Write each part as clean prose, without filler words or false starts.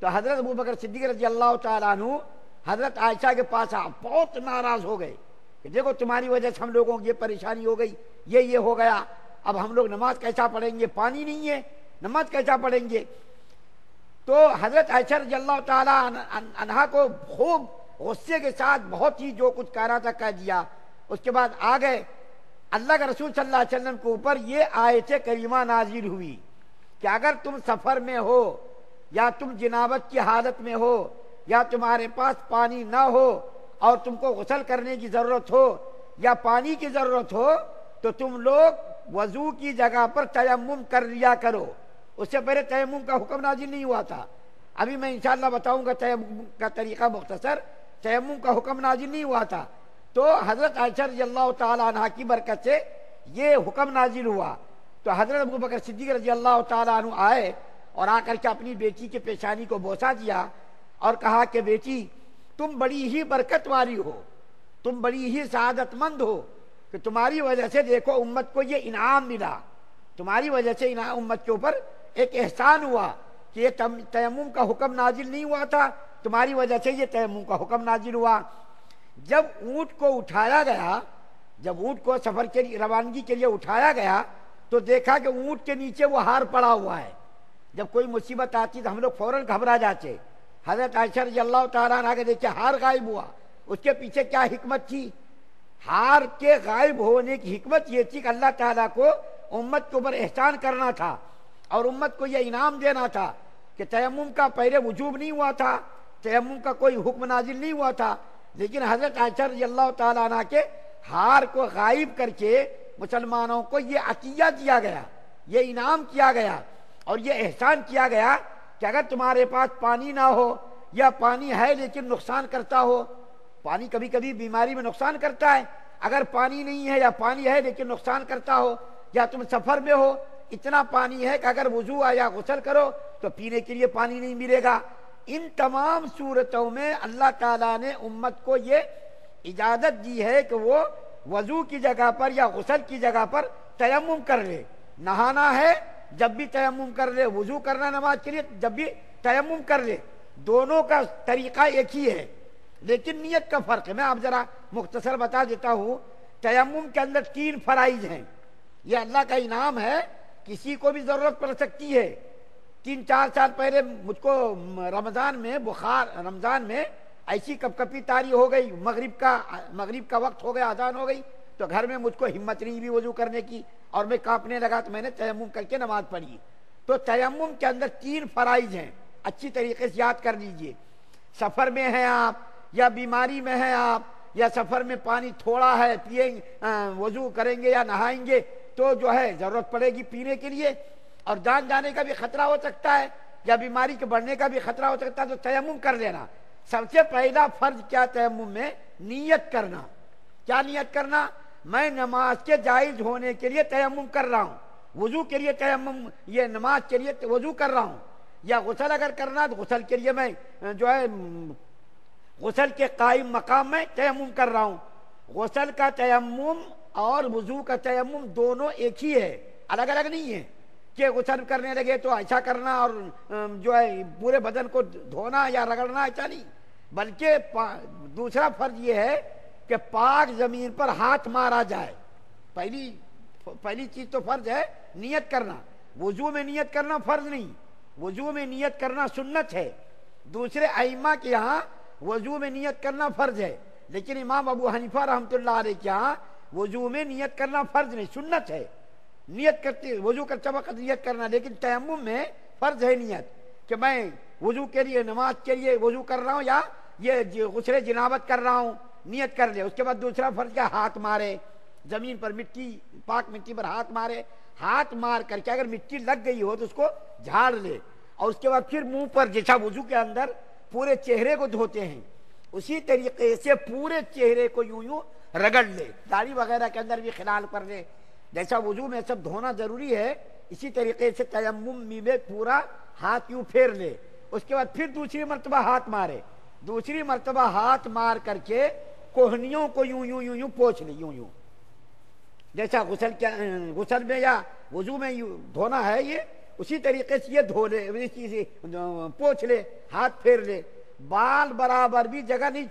تو حضرت ابوبکر صدیق رضی اللہ تعالیٰ عنہ حضرت عائشہ کے پاس بہت ناراض ہو گئے کہ دیکھو تمہاری وجہ سے ہم لوگوں کو یہ پریشانی ہو گئی، یہ ہو گیا، اب ہم لوگ نماز کیسا پڑھیں گے، پانی نہیں ہے، نماز کیسا پڑھیں گے؟ تو حضرت عائشہ رضی اللہ تعالیٰ عنہا کو خوب غصے کے ساتھ بہت ہی جو کچھ کہہ رہا تھا کہہ دیا۔ اس کے بعد آ گئے، اللہ کے رسول صلی اللہ علیہ وسلم کے اوپر یہ آیت کریمہ نازل ہوئی کہ اگر تم سفر میں ہو یا تم جنابت کی حالت میں ہو یا تمہارے پاس پانی نہ ہو اور تم کو غسل کرنے کی ضرورت ہو یا پانی کی ضرورت ہو تو تم لوگ وضو کی جگہ پر تیمم کر لیا کرو۔ اس سے پہلے تیمم کا حکم نازل نہیں ہوا تھا، ابھی میں انشاءاللہ بتاؤں گا تیمم کا طریقہ مختصر، تیمم کا حکم نازل نہیں ہوا تھا۔ تو حضرت عائشہ رضی اللہ تعالی عنہ کی برکت سے یہ حکم نازل ہوا۔ تو حضرت ابوبکر صدیق رضی اللہ تعالی عنہ آئے اور آ کر کے اپنی بیٹی کے پیشانی کو بوسہ دیا اور کہا کہ بیٹی تم بڑی ہی برکت والی ہو، تم بڑی ہی سعادت مند ہو کہ تمہاری وجہ سے دیکھو امت کو یہ انعام ملا، تمہاری وجہ سے امت کے اوپر ایک احسان ہوا کہ یہ تیمم کا حکم نازل نہیں ہوا تھا، تمہاری وجہ سے یہ تیمم کا حکم نازل ہوا۔ جب اونٹ کو اٹھایا گیا، جب اونٹ کو سفر کے روانگی کے لیے اٹھایا گیا تو دیکھا کہ اونٹ کے نیچے وہ ہار پڑا ہوا ہے۔ جب کوئی مصیبت آتی تو ہم لوگ فوراً گھبرا جاتے، حضرت عائشہ رضی اللہ تعالیٰ عنہ کے دیکھے ہار غائب ہوا، اس کے پیچھے کیا حکمت تھی؟ ہار کے غائب ہونے کی حکمت یہ تھی کہ اللہ تعالیٰ کو امت کے اوپر احسان کرنا تھا اور امت کو یہ انعام دینا تھا کہ تیمم کا پہلے وجوب نہیں ہوا تھا، تیمم کا کوئی حکم نازل نہیں ہوا تھا، لیکن حضرت عائشہ رضی اللہ تعالیٰ عنہ کے ہار کو غائب کر کے مسلمانوں کو یہ عطیہ دیا گیا، یہ انعام کیا گیا اور یہ احسان کیا گیا کہ اگر تمہارے پاس پانی نہ ہو یا پانی ہے لیکن نقصان کرتا ہو، پانی کبھی کبھی بیماری میں نقصان کرتا ہے، اگر پانی نہیں ہے یا پانی ہے لیکن نقصان کرتا ہو، یا تم سفر میں ہو اتنا پانی ہے کہ اگر وضو یا غسل کرو تو پینے کے لیے پانی نہیں ملے گا، ان تمام صورتوں میں اللہ تعالیٰ نے امت کو یہ اجازت دی ہے کہ وہ وضو کی جگہ پر یا غسل کی جگہ پر تیمم کر لے، نہانا ہے جب بھی تیمم کر لے، وضو کرنا نماز کے لیے جب بھی تیمم کر لے، دونوں کا طریقہ ایک ہی ہے، لیکن نیت کا فرق ہے۔ میں آپ ذرا مختصر بتا دیتا ہوں، تیمم کے اندر 3 فرائض ہیں، یہ اللہ کا انعام ہے، کسی کو بھی ضرورت پڑ سکتی ہے۔ 3-4 سال پہلے مجھ کو رمضان میں ایسی کپکپی طاری ہو گئی، مغرب کا وقت ہو گیا، اذان ہو گئی، تو گھر میں مجھ کو ہمت نہیں بھی وضو کرنے کی اور میں کانپنے لگا تو میں نے تیمم کر کے نماز پڑھی۔ تو تیمم کے اندر 3 فرائض ہیں، اچھی طریقے سے یاد کر لیجئے۔ سفر میں ہیں آپ یا بیماری میں ہیں آپ یا سفر میں پانی تھوڑا ہے، وضو کریں گے یا نہائیں گے تو جو ہے ضرورت پڑے گی پینے کے لیے اور جان جانے کا بھی خطرہ ہو سکتا ہے یا بیماری کے بڑھنے کا بھی خطرہ ہو سکتا ہے، تو تیمم کر لینا۔ سب سے پہلا فرض کیا تیمم میں؟ نیت کرنا۔ کیا نیت کرنا؟ میں نماز کے جائز ہونے کے لیے تیمم کر رہا ہوں، وضو کے لیے تیمم، یہ نماز کے لیے وضو کر رہا ہوں، یا غسل اگر کرنا تو غسل کے لیے میں جو ہے غسل کے قائم مقام میں تیمم کر رہا ہوں۔ غسل کا تیمم اور وضو کا تیمم دونوں ایک ہی ہے، الگ الگ نہیں ہے کہ غسل کرنے لگے تو ایسا کرنا اور جو ہے پورے بدن کو دھونا یا رگڑنا، ایسا نہیں، بلکہ دوسرا فرض یہ ہے کہ پاک زمین پر ہاتھ مارا جائے۔ پہلی چیز تو فرض ہے نیت کرنا، وضو میں نیت کرنا فرض نہیں، وضو میں نیت کرنا سنت ہے۔ دوسرے ائمہ کے یہاں وضو میں نیت کرنا فرض ہے، لیکن امام ابو حنیفہ رحمۃ اللہ علیہ کے یہاں وضو میں نیت کرنا فرض نہیں، سنت ہے۔ نیت کرتے وضو کرتے وقت نیت کرنا، لیکن تیمم میں فرض ہے نیت کہ میں وضو کے لیے نماز کے لیے وضو کر رہا ہوں یا یہ غسل جنابت کر رہا ہوں، نیت کر لے۔ اس کے بعد دوسرا فرض کیا؟ ہاتھ مارے، زمین پر پاک مٹی پر ہاتھ مارے، ہاتھ مار کر کے اگر مٹی لگ گئی ہو تو اس کو جھاڑ لے، اور اس کے بعد پھر منہ پر، جیسا وضو کے اندر پورے چہرے کو دھوتے ہیں اسی طریقے سے پورے چہرے کو یوں رگڑ لے، داڑھی وغیرہ کے اندر بھی خلال کر لے، جیسا وضو میں سب دھونا ضروری ہے اسی طریقے سے تیمم میں پورا ہاتھ یوں پھیر لے۔ اس کے بعد پھر دوسری مرتبہ ہاتھ مارے، دوسری مرتبہ ہاتھ مار کر کے کوہنیوں کو یوں پوچھ لے، جیسا غسل میں یا وضو میں دھونا ہے، یہ اسی طریقے سے یہ دھو لے، اسی سے پوچھ لے، ہاتھ پھیر لے۔ بال برابر بھی جگہ نہیں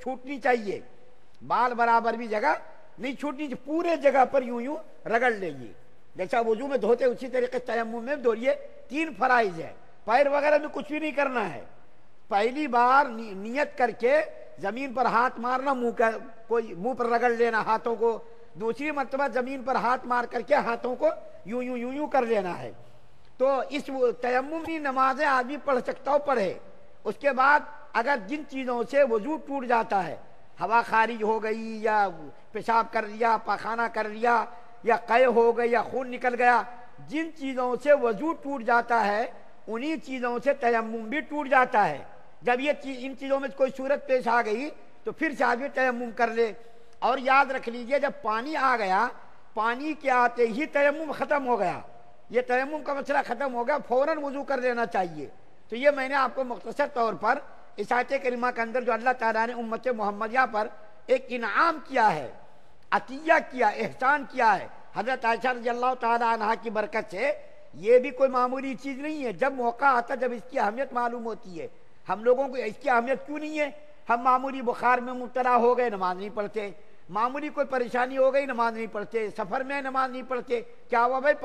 چھوٹنی چاہیے، بال برابر بھی جگہ نہیں چھوٹنی چاہیے، پورے جگہ پر یوں یوں رگڑ لیجیے، جیسا وضو میں دھوتے اسی طریقے سے تیمم میں دھوئیے۔ 3 فرائض ہے، پیر وغیرہ میں کچھ بھی نہیں کرنا ہے۔ پہلی بار نیت کر کے زمین پر ہاتھ مارنا، منہ پر رگڑ لینا ہاتھوں کو، دوسری مرتبہ زمین پر ہاتھ مار کر کے ہاتھوں کو یوں یوں یوں یوں کر لینا ہے۔ تو اس تیمم کی نمازیں آدمی پڑھ سکتا ہو پڑھے۔ اس کے بعد اگر جن چیزوں سے وضو ٹوٹ جاتا ہے، ہوا خارج ہو گئی یا پیشاب کر لیا، پاخانہ کر لیا، یا قے ہو گئی یا خون نکل گیا، جن چیزوں سے وضو ٹوٹ جاتا ہے انہی چیزوں سے تیمم بھی ٹوٹ جاتا ہے۔ جب ان چیزوں میں کوئی صورت پیش آ گئی تو پھر سے آدمی تیمم کر لے۔ اور یاد رکھ لیجئے جب پانی آ گیا، پانی کے آتے ہی تیمم ختم ہو گیا، یہ تیمم کا مسئلہ ختم ہو گیا، فوراً وضو کر لینا چاہیے۔ تو یہ میں نے آپ کو مختصر طور پر اس آیت کریمہ کے اندر جو اللہ تعالیٰ نے امت محمدیہ پر ایک انعام کیا ہے، عطیہ کیا، احسان کیا ہے حضرت عائشہ رضی اللہ تعالیٰ عنہا کی برکت سے، یہ بھی کوئی معمولی چیز نہیں ہے۔ جب موقع آتا، جب اس کی اہمیت معلوم ہوتی ہے، ہم لوگوں کو اس کی اہمیت کیوں نہیں ہے؟ ہم معمولی بخار میں مبتلا ہو گئے، نماز نہیں پڑھتے، معمولی کوئی پریشانی ہو گئی، نماز نہیں پڑھتے، سفر میں نماز نہیں پڑھتے، کیا ہوا بھائی؟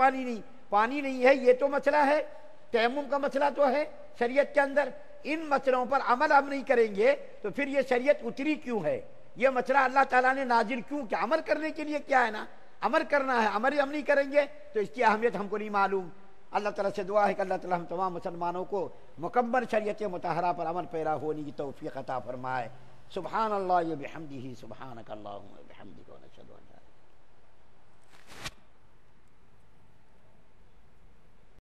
پانی نہیں ہے، یہ تو مسئلہ ہے، تیمم کا مسئلہ تو ہے شریعت کے اندر۔ ان مسئلوں پر عمل ہم نہیں کریں گے تو پھر یہ شریعت اتری کیوں ہے؟ یہ مسئلہ اللہ تعالیٰ نے نازل کیوں کیا؟ عمل کرنے کے لیے کیا ہے نا، عمل کرنا ہے، عمل ہم نہیں کریں گے تو اس کی اہمیت ہم کو نہیں معلوم۔ اللہ تعالیٰ سے دعا ہے کہ اللہ تعالیٰ ہم تمام مسلمانوں کو مکمل شریعت مطہرہ پر عمل پیرا ہونے کی توفیق عطا فرمائے۔ سبحان اللہ و بحمدہ، سبحانک اللہم و بحمدک، ونشہد ان لا